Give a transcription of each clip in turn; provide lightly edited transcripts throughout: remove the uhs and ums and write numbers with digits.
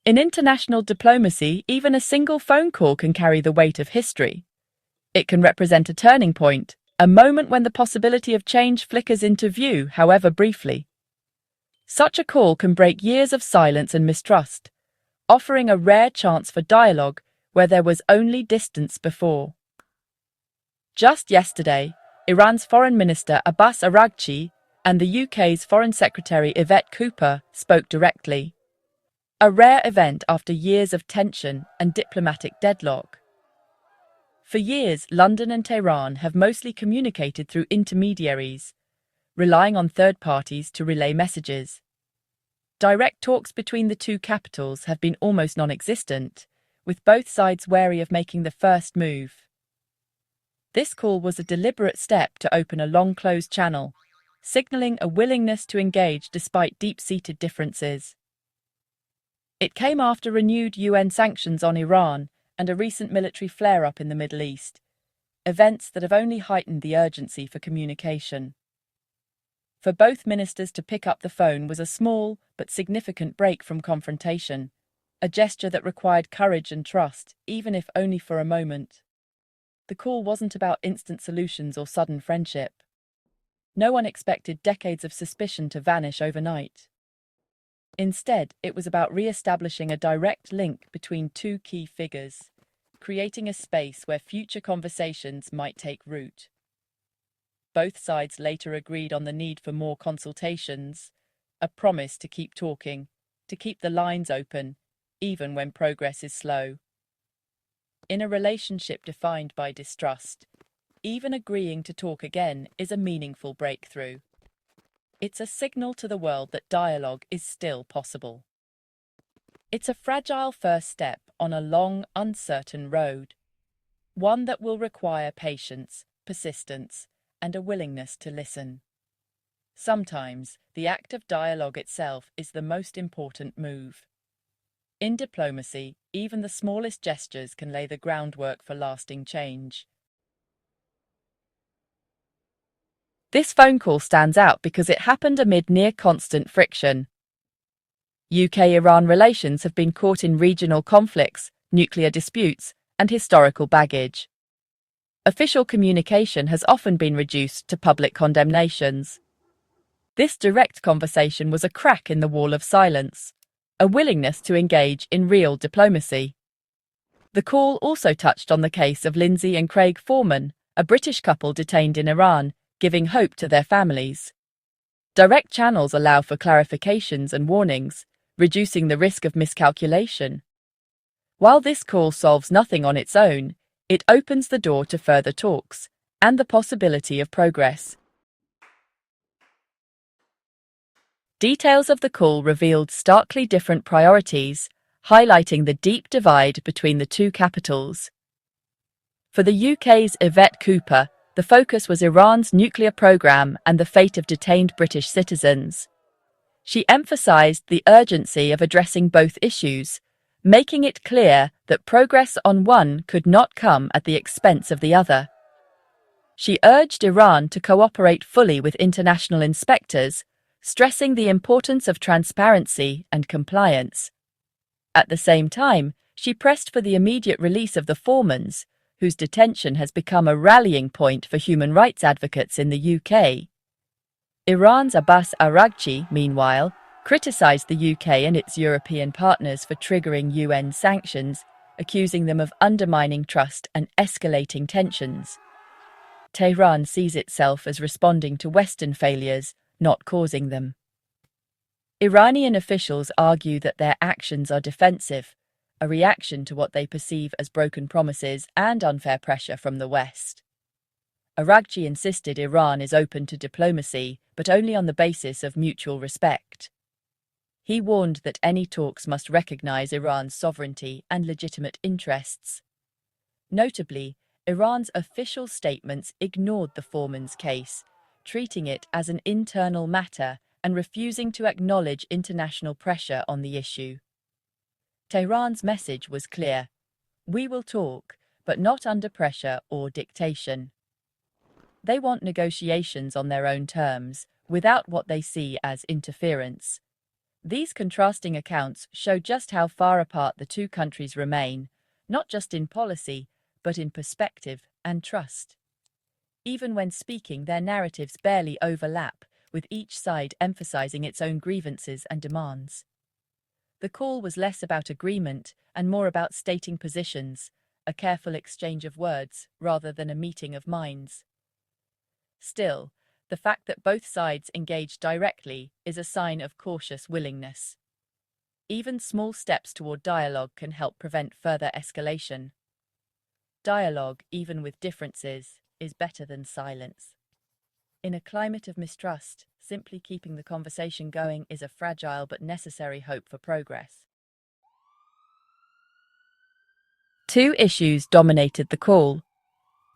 In international diplomacy, even a single phone call can carry the weight of history. It can represent a turning point, a moment when the possibility of change flickers into view, however briefly. Such a call can break years of silence and mistrust, offering a rare chance for dialogue where there was only distance before. Just yesterday, Iran's Foreign Minister Abbas Araghchi and the UK's Foreign Secretary Yvette Cooper spoke directly. A rare event after years of tension and diplomatic deadlock. For years, London and Tehran have mostly communicated through intermediaries, relying on third parties to relay messages. Direct talks between the two capitals have been almost non-existent, with both sides wary of making the first move. This call was a deliberate step to open a long-closed channel, signalling a willingness to engage despite deep-seated differences. It came after renewed UN sanctions on Iran and a recent military flare-up in the Middle East, events that have only heightened the urgency for communication. For both ministers to pick up the phone was a small but significant break from confrontation, a gesture that required courage and trust, even if only for a moment. The call wasn't about instant solutions or sudden friendship. No one expected decades of suspicion to vanish overnight. Instead, it was about re-establishing a direct link between two key figures, creating a space where future conversations might take root. Both sides later agreed on the need for more consultations, a promise to keep talking, to keep the lines open, even when progress is slow. In a relationship defined by distrust, even agreeing to talk again is a meaningful breakthrough. It's a signal to the world that dialogue is still possible. It's a fragile first step on a long, uncertain road, one that will require patience, persistence, and a willingness to listen. Sometimes, the act of dialogue itself is the most important move. In diplomacy, even the smallest gestures can lay the groundwork for lasting change. This phone call stands out because it happened amid near-constant friction. UK-Iran relations have been caught in regional conflicts, nuclear disputes, and historical baggage. Official communication has often been reduced to public condemnations. This direct conversation was a crack in the wall of silence, a willingness to engage in real diplomacy. The call also touched on the case of Lindsay and Craig Foreman, a British couple detained in Iran, giving hope to their families. Direct channels allow for clarifications and warnings, reducing the risk of miscalculation. While this call solves nothing on its own, it opens the door to further talks and the possibility of progress. Details of the call revealed starkly different priorities, highlighting the deep divide between the two capitals. For the UK's Yvette Cooper, the focus was Iran's nuclear program and the fate of detained British citizens. She emphasized the urgency of addressing both issues, making it clear that progress on one could not come at the expense of the other. She urged Iran to cooperate fully with international inspectors, stressing the importance of transparency and compliance. At the same time, she pressed for the immediate release of the Foremans, whose detention has become a rallying point for human rights advocates in the UK. Iran's Abbas Araghchi, meanwhile, criticised the UK and its European partners for triggering UN sanctions, accusing them of undermining trust and escalating tensions. Tehran sees itself as responding to Western failures, not causing them. Iranian officials argue that their actions are defensive, a reaction to what they perceive as broken promises and unfair pressure from the West. Araghchi insisted Iran is open to diplomacy, but only on the basis of mutual respect. He warned that any talks must recognize Iran's sovereignty and legitimate interests. Notably, Iran's official statements ignored the Foreman's case, treating it as an internal matter and refusing to acknowledge international pressure on the issue. Tehran's message was clear: we will talk, but not under pressure or dictation. They want negotiations on their own terms, without what they see as interference. These contrasting accounts show just how far apart the two countries remain, not just in policy, but in perspective and trust. Even when speaking, their narratives barely overlap, with each side emphasizing its own grievances and demands. The call was less about agreement and more about stating positions, a careful exchange of words rather than a meeting of minds. Still, the fact that both sides engaged directly is a sign of cautious willingness. Even small steps toward dialogue can help prevent further escalation. Dialogue, even with differences, is better than silence. In a climate of mistrust, simply keeping the conversation going is a fragile but necessary hope for progress. Two issues dominated the call: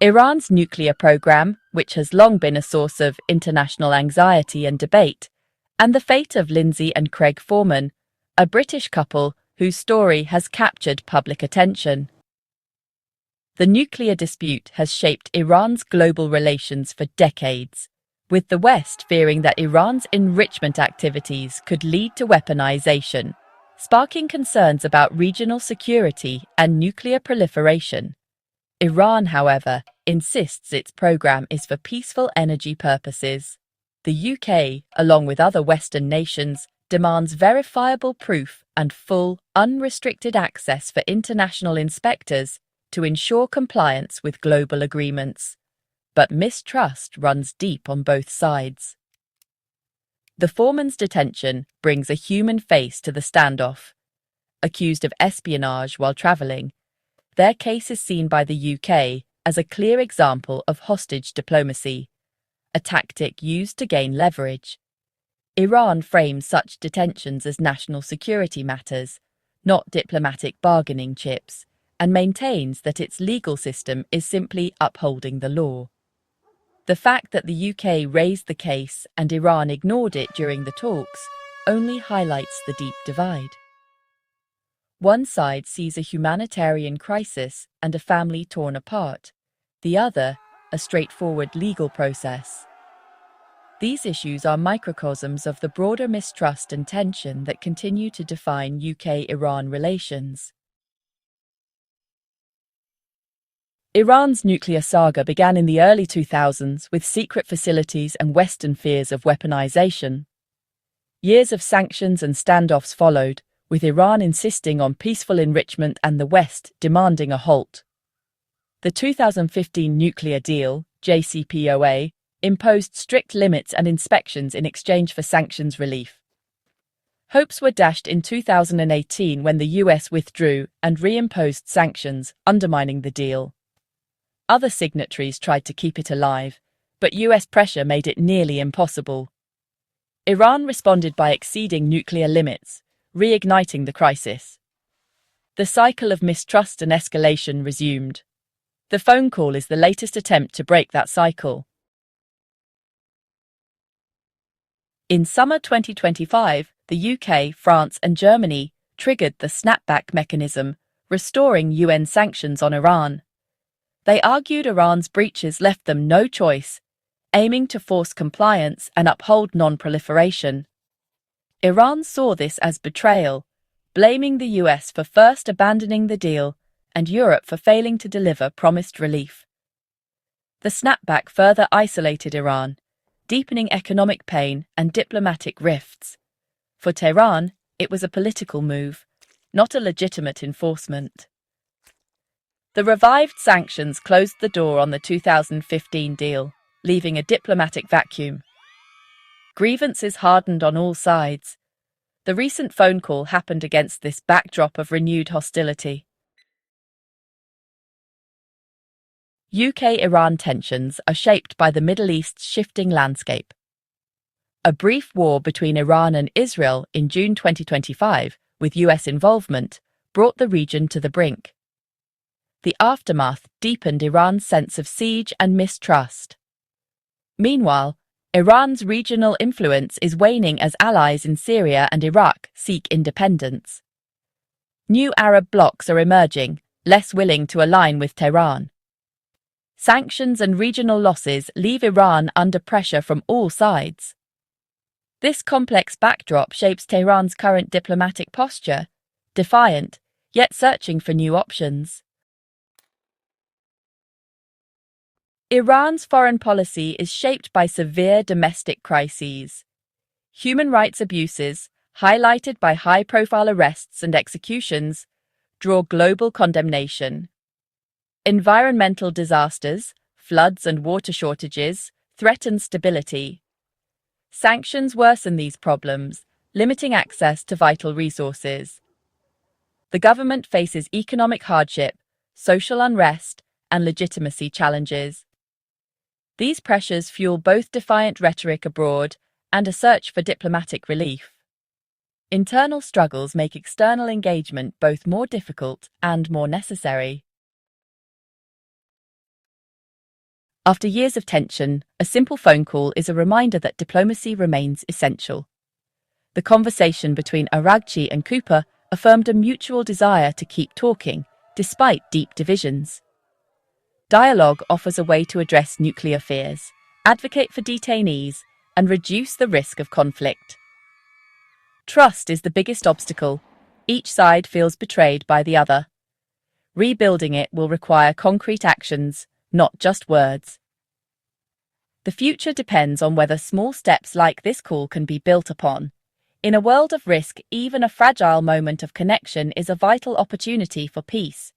Iran's nuclear program, which has long been a source of international anxiety and debate, and the fate of Lindsay and Craig Foreman, a British couple whose story has captured public attention. The nuclear dispute has shaped Iran's global relations for decades, with the West fearing that Iran's enrichment activities could lead to weaponization, sparking concerns about regional security and nuclear proliferation. Iran, however, insists its program is for peaceful energy purposes. The UK, along with other Western nations, demands verifiable proof and full, unrestricted access for international inspectors to ensure compliance with global agreements. But mistrust runs deep on both sides. The Foreman's detention brings a human face to the standoff. Accused of espionage while travelling, their case is seen by the UK as a clear example of hostage diplomacy, a tactic used to gain leverage. Iran frames such detentions as national security matters, not diplomatic bargaining chips, and maintains that its legal system is simply upholding the law. The fact that the UK raised the case and Iran ignored it during the talks only highlights the deep divide. One side sees a humanitarian crisis and a family torn apart, the other, a straightforward legal process. These issues are microcosms of the broader mistrust and tension that continue to define UK-Iran relations. Iran's nuclear saga began in the early 2000s with secret facilities and Western fears of weaponization. Years of sanctions and standoffs followed, with Iran insisting on peaceful enrichment and the West demanding a halt. The 2015 nuclear deal, JCPOA, imposed strict limits and inspections in exchange for sanctions relief. Hopes were dashed in 2018 when the US withdrew and reimposed sanctions, undermining the deal. Other signatories tried to keep it alive, but US pressure made it nearly impossible. Iran responded by exceeding nuclear limits, reigniting the crisis. The cycle of mistrust and escalation resumed. The phone call is the latest attempt to break that cycle. In summer 2025, the UK, France, and Germany triggered the snapback mechanism, restoring UN sanctions on Iran. They argued Iran's breaches left them no choice, aiming to force compliance and uphold non-proliferation. Iran saw this as betrayal, blaming the US for first abandoning the deal and Europe for failing to deliver promised relief. The snapback further isolated Iran, deepening economic pain and diplomatic rifts. For Tehran, it was a political move, not a legitimate enforcement. The revived sanctions closed the door on the 2015 deal, leaving a diplomatic vacuum. Grievances hardened on all sides. The recent phone call happened against this backdrop of renewed hostility. UK-Iran tensions are shaped by the Middle East's shifting landscape. A brief war between Iran and Israel in June 2025, with US involvement, brought the region to the brink. The aftermath deepened Iran's sense of siege and mistrust. Meanwhile, Iran's regional influence is waning as allies in Syria and Iraq seek independence. New Arab blocs are emerging, less willing to align with Tehran. Sanctions and regional losses leave Iran under pressure from all sides. This complex backdrop shapes Tehran's current diplomatic posture, defiant, yet searching for new options. Iran's foreign policy is shaped by severe domestic crises. Human rights abuses, highlighted by high-profile arrests and executions, draw global condemnation. Environmental disasters, floods and water shortages, threaten stability. Sanctions worsen these problems, limiting access to vital resources. The government faces economic hardship, social unrest, and legitimacy challenges. These pressures fuel both defiant rhetoric abroad and a search for diplomatic relief. Internal struggles make external engagement both more difficult and more necessary. After years of tension, a simple phone call is a reminder that diplomacy remains essential. The conversation between Araghchi and Cooper affirmed a mutual desire to keep talking, despite deep divisions. Dialogue offers a way to address nuclear fears, advocate for detainees, and reduce the risk of conflict. Trust is the biggest obstacle. Each side feels betrayed by the other. Rebuilding it will require concrete actions, not just words. The future depends on whether small steps like this call can be built upon. In a world of risk, even a fragile moment of connection is a vital opportunity for peace.